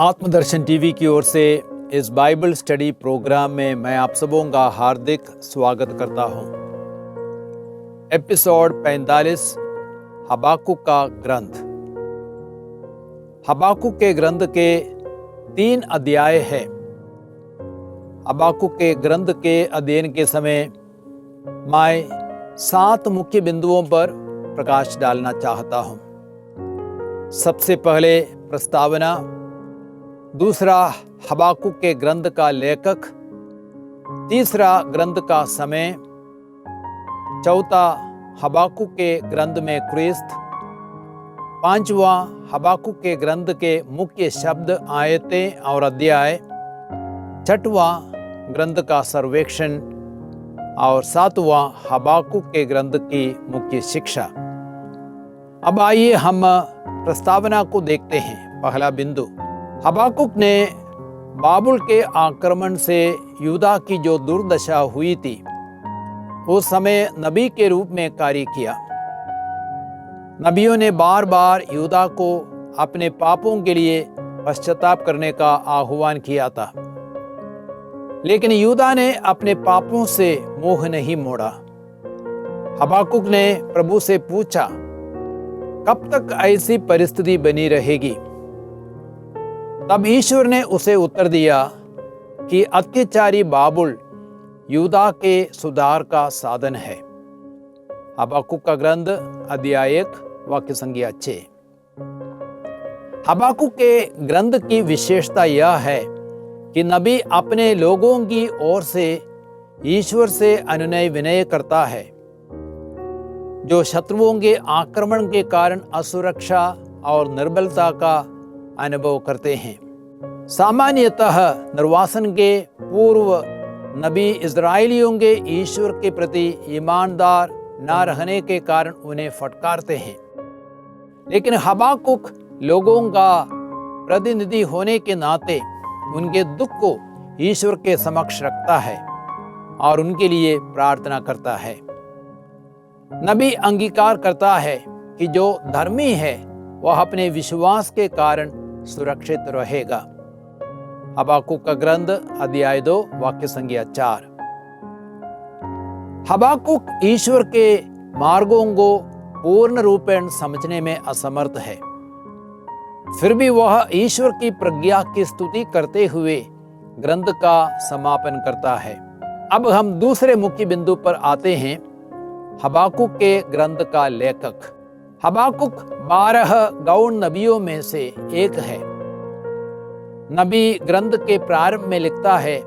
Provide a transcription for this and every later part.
आत्मदर्शन TV की ओर से इस बाइबल स्टडी प्रोग्राम में मैं आप सबों का हार्दिक स्वागत करता हूं। एपिसोड 45 हबाकुक का ग्रंथ। हबाकुक के ग्रंथ के 3 अध्याय हैं। हबाकुक के ग्रंथ के अध्ययन के समय मैं 7 मुख्य बिंदुओं पर प्रकाश डालना चाहता हूं। सबसे पहले प्रस्तावना, दूसरा हबाकुक के ग्रंथ का लेखक, तीसरा ग्रंथ का समय, चौथा हबाकुक के ग्रंथ में क्रिस्त, पांचवा हबाकुक के ग्रंथ के मुख्य शब्द, आयतें और अध्याय, छठवां ग्रंथ का सर्वेक्षण और सातवां हबाकुक के ग्रंथ की मुख्य शिक्षा। अब आइए हम प्रस्तावना को देखते हैं। पहला बिंदु, हबाकुक ने बाबुल के आक्रमण से यूदा की जो दुर्दशा हुई थी उस समय नबी के रूप में कार्य किया। नबियों ने बार बार यूदा को अपने पापों के लिए पश्चाताप करने का आह्वान किया था, लेकिन यूदा ने अपने पापों से मुंह नहीं मोड़ा। हबाकुक ने प्रभु से पूछा, कब तक ऐसी परिस्थिति बनी रहेगी? तब ईश्वर ने उसे उत्तर दिया कि अत्याचारी बाबुल यूदा के सुधार का साधन है। हबाकुक का ग्रंथ अध्याय 1 वाक्य संख्या 6। हबाकुक के ग्रंथ की विशेषता यह है कि नबी अपने लोगों की ओर से ईश्वर से अनुनय विनय करता है, जो शत्रुओं के आक्रमण के कारण असुरक्षा और निर्बलता का अनुभव करते हैं। सामान्यतः निर्वासन के पूर्व नबी इज़राइलियों के ईश्वर के प्रति ईमानदार न रहने के कारण उन्हें फटकारते हैं, लेकिन हबाकुक लोगों का प्रतिनिधि होने के नाते उनके दुख को ईश्वर के समक्ष रखता है और उनके लिए प्रार्थना करता है। नबी अंगीकार करता है कि जो धर्मी है वह अपने विश्वास के कारण सुरक्षित रहेगा। हबाकुक का ग्रंथ अध्याय 2 वाक्य संख्या 4। हबाकुक ईश्वर के मार्गों को पूर्ण रूपेण समझने में असमर्थ है, फिर भी वह ईश्वर की प्रज्ञा की स्तुति करते हुए ग्रंथ का समापन करता है। अब हम दूसरे मुख्य बिंदु पर आते हैं, हबाकुक के ग्रंथ का लेखक। हबाकुक 12 गौण नबियों में से एक है। नबी ग्रंथ के प्रारंभ में लिखता है,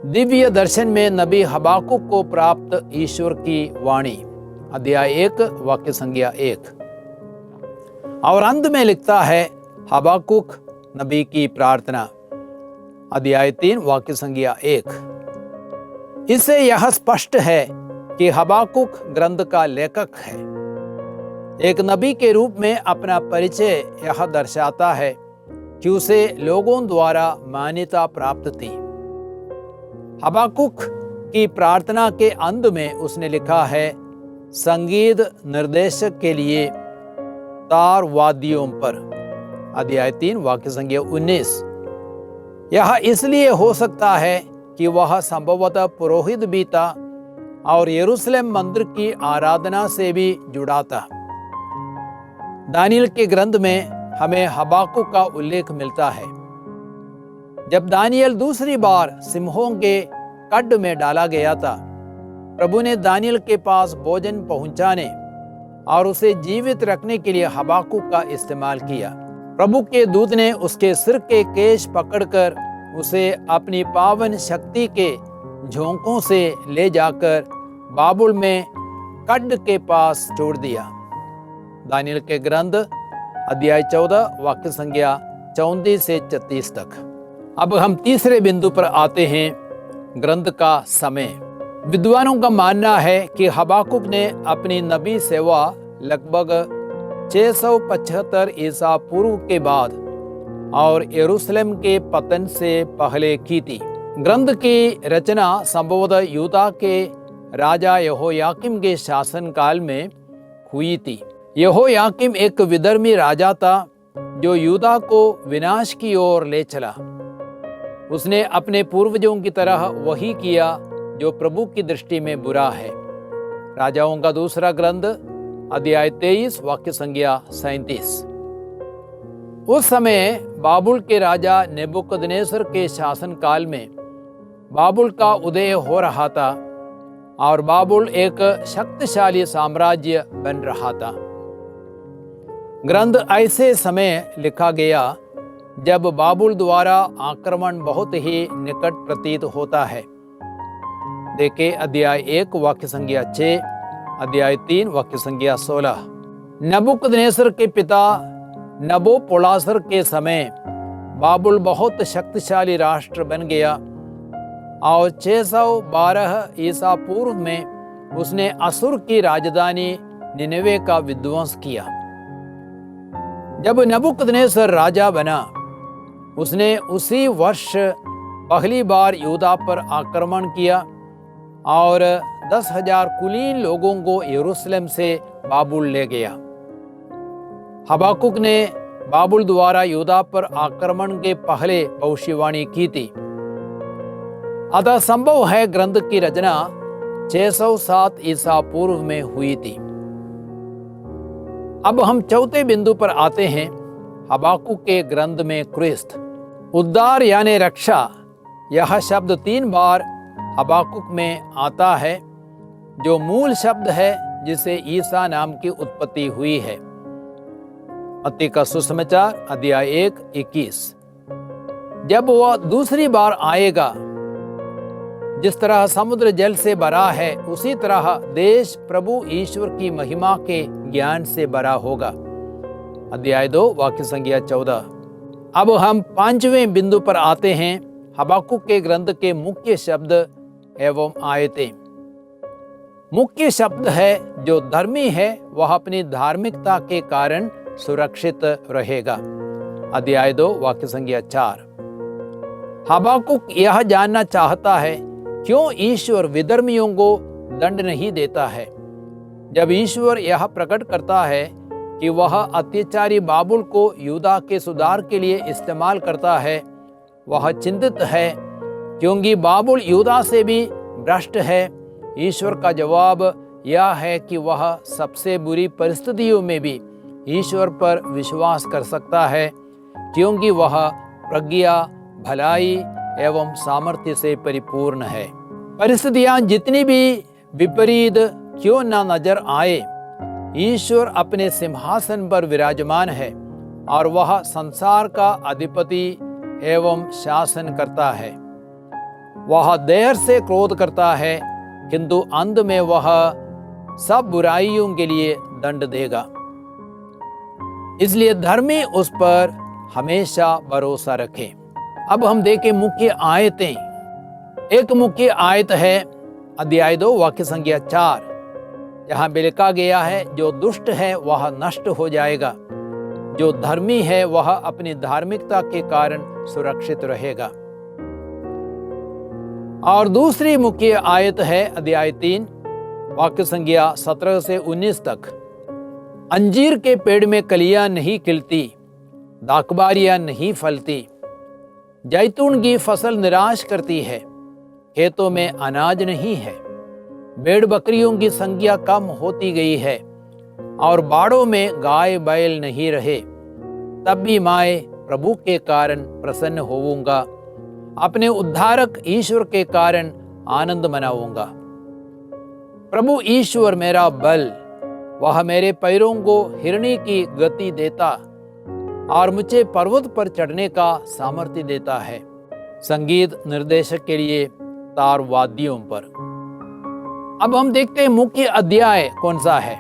दिव्य दर्शन में नबी हबाकुक को प्राप्त ईश्वर की वाणी, अध्याय 1 वाक्य संख्या 1। और अंत में लिखता है हबाकुक नबी की प्रार्थना, अध्याय 3 वाक्य संख्या 1। इससे यह स्पष्ट है कि हबाकुक ग्रंथ का लेखक है। एक नबी के रूप में अपना परिचय यह दर्शाता है कि उसे लोगों द्वारा मान्यता प्राप्त थी। हबाकुक की प्रार्थना के अंत में उसने लिखा है, संगीत निर्देशक के लिए तार वाद्यों पर, अध्याय 3 वाक्य संख्या 19। यह इसलिए हो सकता है कि वह संभवतः पुरोहित भी था और यरूशलेम मंदिर की आराधना से भी जुड़ा था। दानियल के ग्रंथ में हमें हबाकुक का उल्लेख मिलता है। जब दानियल दूसरी बार सिंहों के कड में डाला गया था, प्रभु ने दानियल के पास भोजन पहुंचाने और उसे जीवित रखने के लिए हबाकुक का इस्तेमाल किया। प्रभु के दूत ने उसके सिर के केश पकड़कर उसे अपनी पावन शक्ति के झोंकों से ले जाकर बाबुल में कड के पास छोड़ दिया। दानियल के ग्रंथ अध्याय 14 वाक्य संख्या 34 से 36 तक। अब हम तीसरे बिंदु पर आते हैं, ग्रंथ का समय। विद्वानों का मानना है कि हबाकुक ने अपनी नबी सेवा लगभग 675 ईसा पूर्व के बाद और यरूशलेम के पतन से पहले की थी। ग्रंथ की रचना संभवतः यूदा के राजा यहोयाकीम के शासन काल में हुई थी। यहोयाकीम एक विधर्मी राजा था जो यूदा को विनाश की ओर ले चला। उसने अपने पूर्वजों की तरह वही किया जो प्रभु की दृष्टि में बुरा है। राजाओं का दूसरा ग्रंथ अध्याय 23 वाक्य संख्या 37। उस समय बाबुल के राजा नेबुकदनेस्सर के शासन काल में बाबुल का उदय हो रहा था और बाबुल एक शक्तिशाली साम्राज्य बन रहा था। ग्रंथ ऐसे समय लिखा गया जब बाबुल द्वारा आक्रमण बहुत ही निकट प्रतीत होता है। देखे अध्याय 1 वाक्य संख्या 6, अध्याय 3 वाक्य संख्या 16। नबुकदनेस्सर के पिता नबोपोलासर के समय बाबुल बहुत शक्तिशाली राष्ट्र बन गया और 612 ईसा पूर्व में उसने असुर की राजधानी निनवे का विध्वंस किया। जब नबुकदनेस्सर राजा बना, उसने उसी वर्ष पहली बार यहूदा पर आक्रमण किया और 10,000 कुलीन लोगों को यरूशलेम से बाबुल ले गया। हबाकुक ने बाबुल द्वारा यहूदा पर आक्रमण के पहले भविष्यवाणी की थी। अतः संभव है ग्रंथ की रचना 607 ईसा पूर्व में हुई थी। अब हम चौथे बिंदु पर आते हैं। हबाकुक के ग्रंथ में क्रिस्त उद्धार यानी रक्षा, यह शब्द 3 बार हबाकुक में आता है, जो मूल शब्द है जिसे ईसा नाम की उत्पत्ति हुई है। मत्ती का सुसमाचार अध्याय 1:21। जब वह दूसरी बार आएगा, जिस तरह समुद्र जल से भरा है, उसी तरह देश प्रभु ईश्वर की महिमा के ज्ञान से भरा होगा। अध्याय 2 वाक्य संख्या 14। अब हम 5वें बिंदु पर आते हैं। हबाकुक के ग्रंथ के मुख्य शब्द एवं आयतें। मुख्य शब्द है जो धर्मी है वह अपनी धार्मिकता के कारण सुरक्षित रहेगा। अध्याय 2 वाक्य संख्या 4। हबाकुक यह जानना चाहता है क्यों ईश्वर विधर्मियों को दंड नहीं देता है। जब ईश्वर यह प्रकट करता है कि वह अत्याचारी बाबुल को यहूदा के सुधार के लिए इस्तेमाल करता है, वह चिंतित है क्योंकि बाबुल यहूदा से भी भ्रष्ट है। ईश्वर का जवाब यह है कि वह सबसे बुरी परिस्थितियों में भी ईश्वर पर विश्वास कर सकता है, क्योंकि वह प्रज्ञा, भलाई एवं सामर्थ्य से परिपूर्ण है। परिस्थितियां जितनी भी विपरीत क्यों न नजर आए, ईश्वर अपने सिंहासन पर विराजमान है और वह संसार का अधिपति एवं शासन करता है। वह देर से क्रोध करता है, किंतु अंत में वह सब बुराइयों के लिए दंड देगा। इसलिए धर्मी उस पर हमेशा भरोसा रखें। अब हम देखें मुख्य आयतें। एक मुख्य आयत है अध्याय 2 वाक्य संख्या 4, जहाँ भी लिखा गया है, जो दुष्ट है वह नष्ट हो जाएगा, जो धर्मी है वह अपनी धार्मिकता के कारण सुरक्षित रहेगा। और दूसरी मुख्य आयत है अध्याय 3 वाक्य संख्या 17 से 19 तक। अंजीर के पेड़ में कलियां नहीं खिलती, दाखबारियां नहीं फलती, जैतून की फसल निराश करती है, खेतों में अनाज नहीं है, भेड़ बकरियों की संख्या कम होती गई है और बाड़ों में गाय बैल नहीं रहे। तब भी मैं प्रभु के कारण प्रसन्न होऊंगा, अपने उद्धारक ईश्वर के कारण आनंद मनाऊंगा। प्रभु ईश्वर मेरा बल, वह मेरे पैरों को हिरणी की गति देता और मुझे पर्वत पर चढ़ने का सामर्थ्य देता है। संगीत निर्देशक के लिए तार वाद्यों पर। अब हम देखते हैं मुख्य अध्याय कौन सा है।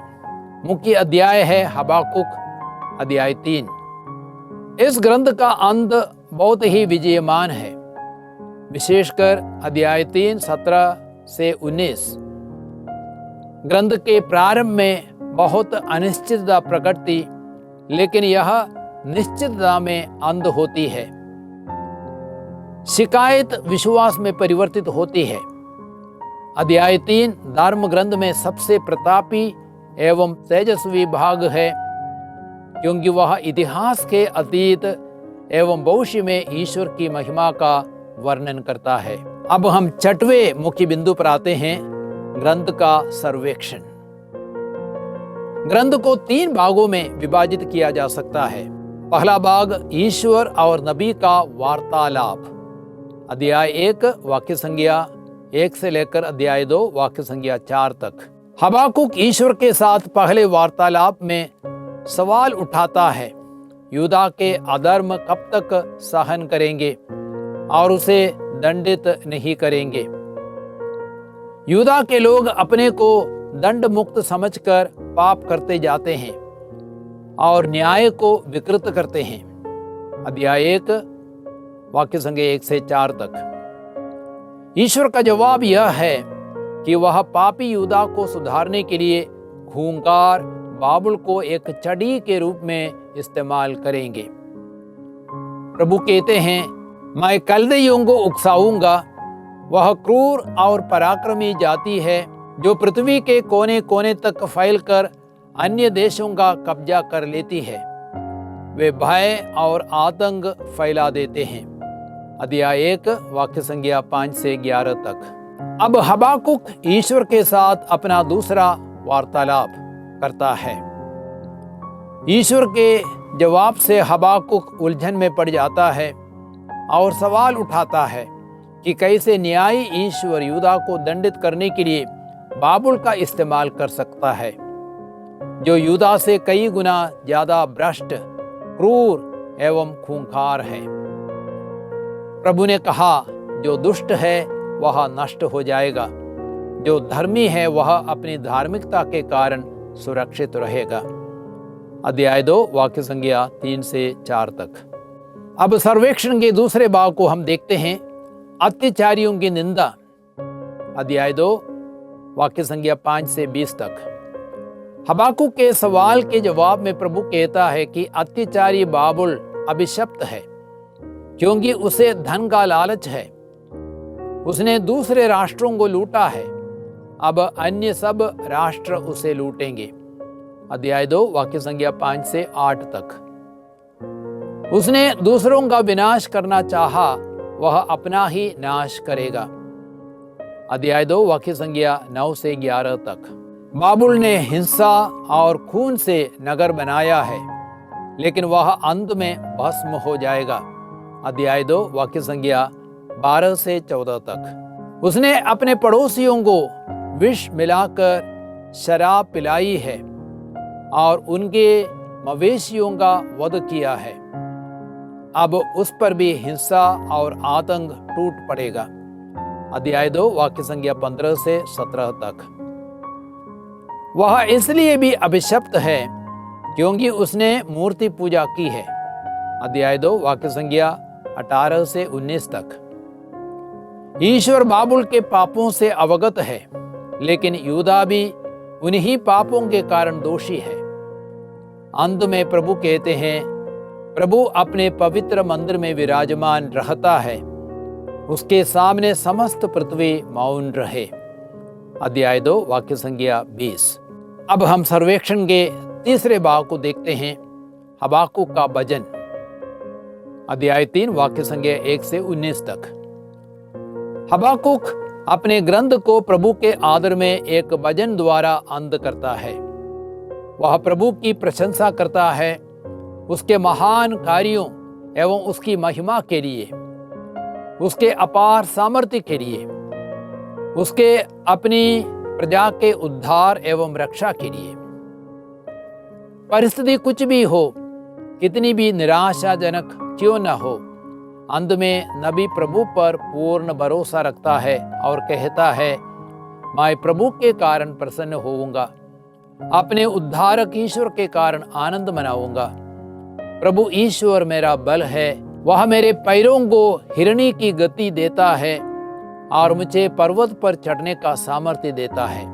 मुख्य अध्याय है हबाकुक अध्याय 3। इस ग्रंथ का अंत बहुत ही विजयमान है, विशेषकर अध्याय 3 17 से 19। ग्रंथ के प्रारंभ में बहुत अनिश्चितता प्रकट थी, लेकिन यह निश्चितता में अंत होती है। शिकायत विश्वास में परिवर्तित होती है। अध्याय 3 धर्म ग्रंथ में सबसे प्रतापी एवं तेजस्वी भाग है। क्योंकि वह इतिहास के अतीत एवं भविष्य में ईश्वर की महिमा का वर्णन करता है। अब हम छठवें मुख्य बिंदु पर आते हैं, ग्रंथ का सर्वेक्षण। ग्रंथ को 3 भागों में विभाजित किया जा सकता है। पहला भाग ईश्वर और नबी का वार्तालाप, अध्याय 1 वाक्य संज्ञा 1 से लेकर अध्याय 2 वाक्य संज्ञा 4 तक। हबाकुक ईश्वर के साथ पहले वार्तालाप में सवाल उठाता है, यूदा के अधर्म कब तक सहन करेंगे और उसे दंडित नहीं करेंगे। यूदा के लोग अपने को दंड मुक्त समझकर पाप करते जाते हैं और न्याय को विकृत करते हैं। अध्याय 1 वाक्य संज्ञा 1 से 4 तक। ईश्वर का जवाब यह है कि वह पापी यूदा को सुधारने के लिए खूंखार बाबुल को एक छड़ी के रूप में इस्तेमाल करेंगे। प्रभु कहते हैं, मैं कल्दइयों को उकसाऊंगा। वह क्रूर और पराक्रमी जाति है जो पृथ्वी के कोने कोने तक फैलकर अन्य देशों का कब्जा कर लेती है। वे भय और आतंक फैला देते हैं। अध्याय 1 वाक्य संज्ञा 5 से 11 तक। अब हबाकुक ईश्वर के साथ अपना दूसरा वार्तालाप करता है। ईश्वर के जवाब से हबाकुक उलझन में पड़ जाता है और सवाल उठाता है कि कैसे न्यायी ईश्वर यूदा को दंडित करने के लिए बाबुल का इस्तेमाल कर सकता है, जो यूदा से कई गुना ज्यादा भ्रष्ट, क्रूर एवं खूंखार है। प्रभु ने कहा, जो दुष्ट है वह नष्ट हो जाएगा, जो धर्मी है वह अपनी धार्मिकता के कारण सुरक्षित रहेगा। अध्याय 2 वाक्य संज्ञा 3 से 4 तक। अब सर्वेक्षण के दूसरे भाग को हम देखते हैं, अत्याचारियों की निंदा। अध्याय 2 वाक्य संज्ञा 5 से 20 तक। हबाकुक के सवाल के जवाब में प्रभु कहता है कि अत्याचारी बाबुल अभिशप्त है, क्योंकि उसे धन का लालच है। उसने दूसरे राष्ट्रों को लूटा है, अब अन्य सब राष्ट्र उसे लूटेंगे। अध्याय 2 वाक्य संज्ञा 5 से 8 तक। उसने दूसरों का विनाश करना चाहा, वह अपना ही नाश करेगा। अध्याय 2 वाक्य संज्ञा 9 से 11 तक। बाबुल ने हिंसा और खून से नगर बनाया है, लेकिन वह अंत में भस्म हो जाएगा। अध्याय 2 वाक्य संज्ञा 12 से 14 तक। उसने अपने पड़ोसियों को विष मिलाकर शराब पिलाई है और उनके मवेशियों का वध किया है। अब उस पर भी हिंसा और आतंक टूट पड़ेगा। अध्याय 2 वाक्य संज्ञा 15 से 17 तक। वह इसलिए भी अभिशप्त है क्योंकि उसने मूर्ति पूजा की है। अध्याय 2 वाक्य संज्ञा 18 से 19 तक। ईश्वर बाबुल के पापों से अवगत है, लेकिन यूदा भी उन्हीं पापों के कारण दोषी है। अंत में प्रभु कहते हैं, प्रभु अपने पवित्र मंदिर में विराजमान रहता है, उसके सामने समस्त पृथ्वी मौन रहे। अध्याय 2 वाक्य संज्ञा 20। अब हम सर्वेक्षण के तीसरे भाग को देखते हैं, हबाकुक का भजन। अध्याय 3 वाक्य संज्ञा 1 से 19 तक। हबाकुक अपने ग्रंथ को प्रभु के आदर में एक भजन द्वारा अंत करता है। वह प्रभु की प्रशंसा करता है, उसके महान कार्यों एवं उसकी महिमा के लिए, उसके अपार सामर्थ्य के लिए, उसके अपनी प्रजा के उद्धार एवं रक्षा के लिए। परिस्थिति कुछ भी हो, कितनी भी निराशाजनक क्यों न हो, अंत में नबी प्रभु पर पूर्ण भरोसा रखता है और कहता है, मैं प्रभु के कारण प्रसन्न होऊंगा, अपने उद्धारक ईश्वर के कारण आनंद मनाऊंगा। प्रभु ईश्वर मेरा बल है, वह मेरे पैरों को हिरणी की गति देता है और मुझे पर्वत पर चढ़ने का सामर्थ्य देता है।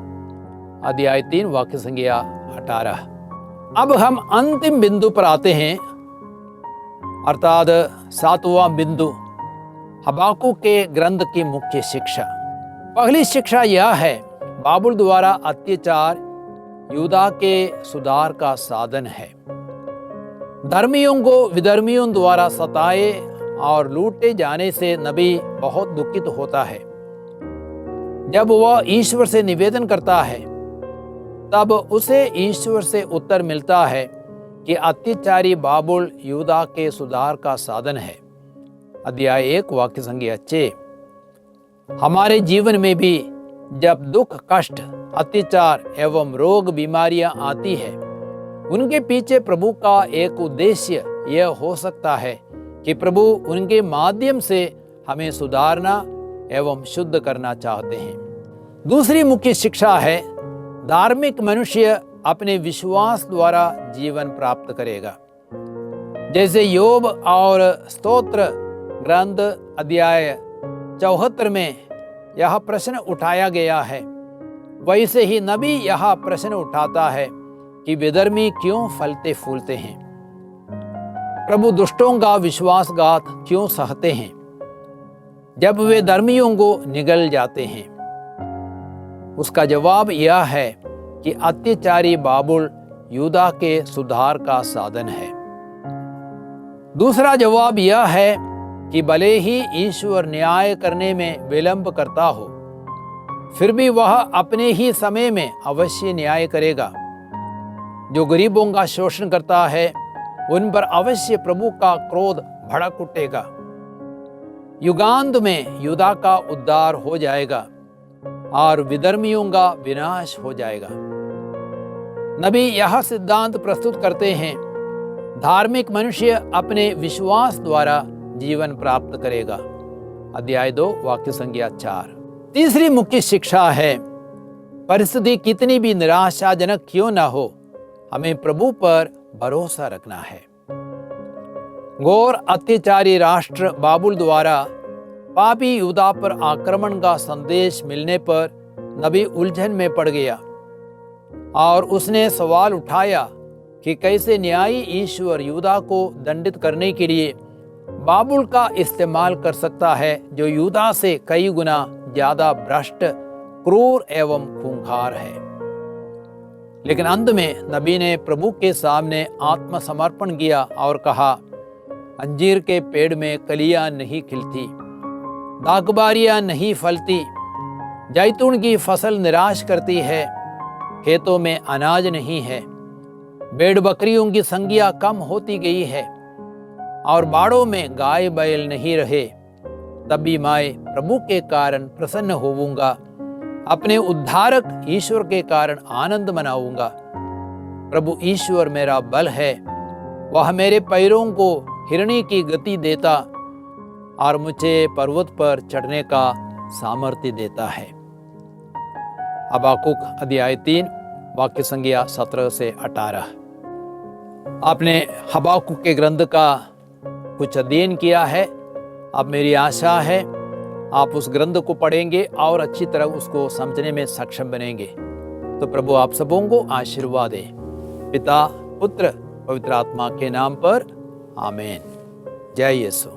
अध्याय 3 वाक्य संज्ञा 18। अब हम अंतिम बिंदु पर आते हैं, अर्थात 7वां बिंदु, हबाकुक के ग्रंथ की मुख्य शिक्षा। पहली शिक्षा यह है, बाबुल द्वारा अत्याचार यूदा के सुधार का साधन है। धर्मियों को विधर्मियों द्वारा सताए और लूटे जाने से नबी बहुत दुखित होता है। जब वह ईश्वर से निवेदन करता है तब उसे ईश्वर से उत्तर मिलता है कि अत्याचारी बाबुल यूदा के सुधार का साधन है। अध्याय 1 वाक्य संख्या 6। हमारे जीवन में भी जब दुख, कष्ट, अत्याचार एवं रोग बीमारियां आती है, उनके पीछे प्रभु का एक उद्देश्य यह हो सकता है कि प्रभु उनके माध्यम से हमें सुधारना एवं शुद्ध करना चाहते हैं। दूसरी मुख्य शिक्षा है, धार्मिक मनुष्य अपने विश्वास द्वारा जीवन प्राप्त करेगा। जैसे योब और स्तोत्र ग्रंथ अध्याय 74 में यह प्रश्न उठाया गया है, वैसे ही नबी यह प्रश्न उठाता है कि विधर्मी क्यों फलते फूलते हैं, प्रभु दुष्टों का विश्वासघात क्यों सहते हैं जब वे धर्मियों को निगल जाते हैं। उसका जवाब यह है कि अत्याचारी बाबुल यूदा के सुधार का साधन है। दूसरा जवाब यह है कि भले ही ईश्वर न्याय करने में विलंब करता हो, फिर भी वह अपने ही समय में अवश्य न्याय करेगा। जो गरीबों का शोषण करता है, उन पर अवश्य प्रभु का क्रोध भड़क उठेगा। युगांत में यूदा का उद्धार हो जाएगा और विधर्मियों का विनाश हो जाएगा। नबी यह सिद्धांत प्रस्तुत करते हैं, धार्मिक मनुष्य अपने विश्वास द्वारा जीवन प्राप्त करेगा। अध्याय 2 वाक्य संख्या 4। तीसरी मुख्य शिक्षा है, परिस्थिति कितनी भी निराशाजनक क्यों ना हो, हमें प्रभु पर भरोसा रखना है। घोर अत्याचारी राष्ट्र बाबुल द्वारा पापी यूदा पर आक्रमण का संदेश मिलने पर नबी उलझन में पड़ गया और उसने सवाल उठाया कि कैसे न्यायी ईश्वर यूदा को दंडित करने के लिए बाबुल का इस्तेमाल कर सकता है, जो यूदा से कई गुना ज्यादा भ्रष्ट, क्रूर एवं खूंखार है। लेकिन अंत में नबी ने प्रभु के सामने आत्मसमर्पण किया और कहा, अंजीर के पेड़ में कलियां नहीं खिलती, दाखबारियां नहीं फलती, जैतून की फसल निराश करती है, खेतों में अनाज नहीं है, भेड़ बकरियों की संख्या कम होती गई है और बाड़ों में गाय बैल नहीं रहे, तब भी मैं प्रभु के कारण प्रसन्न होऊंगा, अपने उद्धारक ईश्वर के कारण आनंद मनाऊंगा। प्रभु ईश्वर मेरा बल है, वह मेरे पैरों को हिरणी की गति देता और मुझे पर्वत पर चढ़ने का सामर्थ्य देता है। हबाकुक अध्याय 3 वाक्य संख्या 17 से 18। आपने हबाकुक के ग्रंथ का कुछ अध्ययन किया है। अब मेरी आशा है आप उस ग्रंथ को पढ़ेंगे और अच्छी तरह उसको समझने में सक्षम बनेंगे। तो प्रभु आप सबों को आशीर्वाद दे। पिता, पुत्र, पवित्र आत्मा के नाम पर आमीन। जय यीशु।